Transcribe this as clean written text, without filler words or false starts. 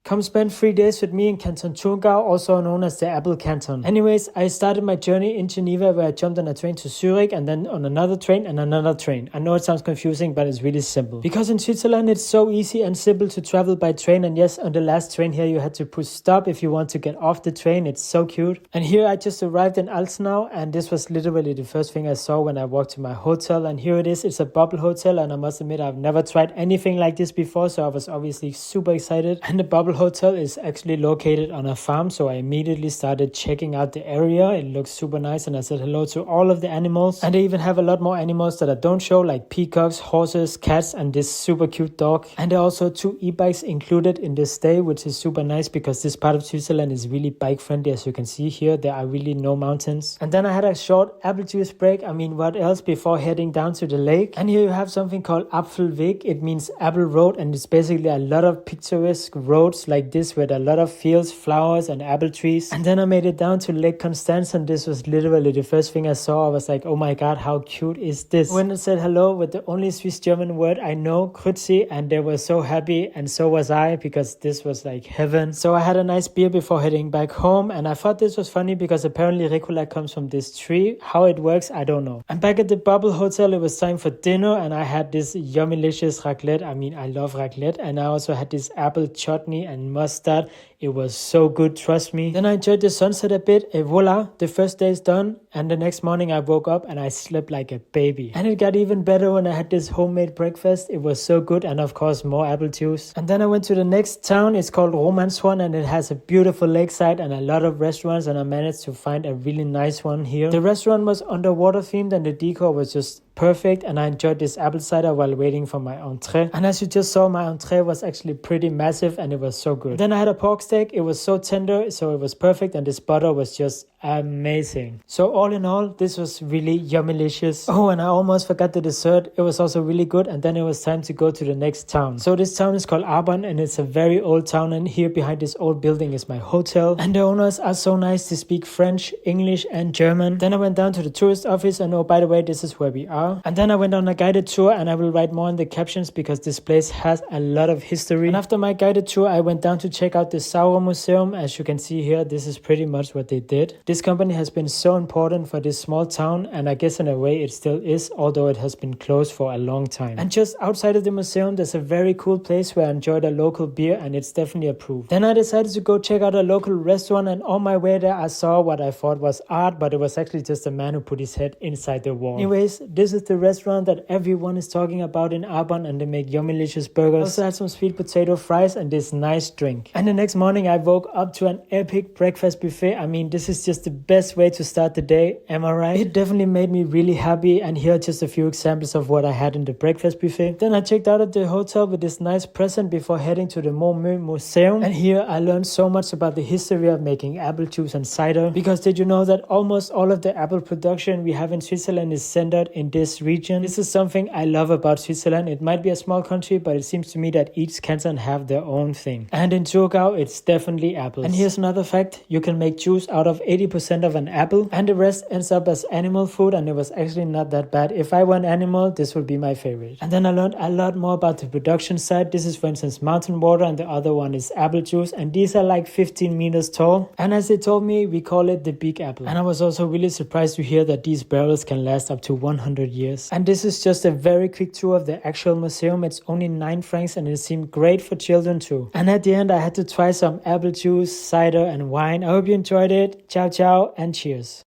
Come spend 3 days with me in Canton Thurgau, also known as the Apple Canton. Anyways, I started my journey in Geneva where I jumped on a train to Zurich and then on another train and another train. I know it sounds confusing, but it's really simple. Because in Switzerland, it's so easy and simple to travel by train. And yes, on the last train here, you had to push stop if you want to get off the train. It's so cute. And here I just arrived in Altnau, and this was literally the first thing I saw when I walked to my hotel. And here it is. It's a bubble hotel, and I must admit I've never tried anything like this before, so I was obviously super excited. And the bubble hotel is actually located on a farm, so I immediately started checking out the area. It looks super nice, and I said hello to all of the animals. And they even have a lot more animals that I don't show, like peacocks, horses, cats, and this super cute dog. And there are also 2 e-bikes included in this stay, which is super nice because this part of Switzerland is really bike friendly. As you can see here, there are really no mountains. And then I had a short apple juice break. I mean, what else, before heading down to the lake. And here you have something called Apfelweg. It means apple road, and it's basically a lot of picturesque roads like this with a lot of fields, flowers, and apple trees. And then I made it down to Lake Constance, and this was literally the first thing I saw. I was like, oh my god, how cute is this? When I said hello with the only Swiss German word I know, Grüezi, and they were so happy, and so was I, because this was like heaven. So I had a nice beer before heading back home, and I thought this was funny because apparently Ricola comes from this tree. How it works, I don't know. I'm back at the Bubble Hotel. It was time for dinner, and I had this yummy-licious raclette. I mean, I love raclette. And I also had this apple chutney and mustard. It was so good, trust me. Then I enjoyed the sunset a bit, and voila, the first day is done. And the next morning I woke up and I slept like a baby. And it got even better when I had this homemade breakfast. It was so good, and of course more apple juice. And then I went to the next town. It's called Romanshorn, and it has a beautiful lakeside and a lot of restaurants, and I managed to find a really nice one here. The restaurant was underwater themed, and the decor was just perfect, and I enjoyed this apple cider while waiting for my entree. And as you just saw, my entree was actually pretty massive, and it was so good. Then I had a pork steak. It was so tender, so it was perfect, and this butter was just amazing. So all in all, this was really yummy-licious. Oh, and I almost forgot the dessert. It was also really good, and then it was time to go to the next town. So this town is called Arbon, and it's a very old town, and here behind this old building is my hotel. And the owners are so nice to speak French, English, and German. Then I went down to the tourist office, and oh, by the way, this is where we are. And then I went on a guided tour, and I will write more in the captions because this place has a lot of history. And after my guided tour, I went down to check out the Sauer Museum. As you can see here, this is pretty much what they did. This company has been so important for this small town, and I guess in a way it still is, although it has been closed for a long time. And just outside of the museum, there's a very cool place where I enjoyed a local beer, and it's definitely approved. Then I decided to go check out a local restaurant, and on my way there I saw what I thought was art, but it was actually just a man who put his head inside the wall. Anyways, this is the restaurant that everyone is talking about in Arbon, and they make yummy-licious burgers. Also had some sweet potato fries and this nice drink. And the next morning I woke up to an epic breakfast buffet. I mean, this is just the best way to start the day, am I right? It definitely made me really happy, and here are just a few examples of what I had in the breakfast buffet. Then I checked out at the hotel with this nice present before heading to the Momö Museum, and here I learned so much about the history of making apple juice and cider. Because did you know that almost all of the apple production we have in Switzerland is centered in this region? This is something I love about Switzerland. It might be a small country, but it seems to me that each canton have their own thing. And in Thurgau, it's definitely apples. And here's another fact: you can make juice out of 80% of an apple, and the rest ends up as animal food, and it was actually not that bad. If I were an animal, this would be my favorite. And then I learned a lot more about the production side. This is, for instance, mountain water, and the other one is apple juice, and these are like 15 meters tall. And as they told me, we call it the big apple. And I was also really surprised to hear that these barrels can last up to 100 years. And this is just a very quick tour of the actual museum. It's only 9 francs, and it seemed great for children too. And at the end, I had to try some apple juice, cider, and wine. I hope you enjoyed it. Ciao, ciao, and cheers.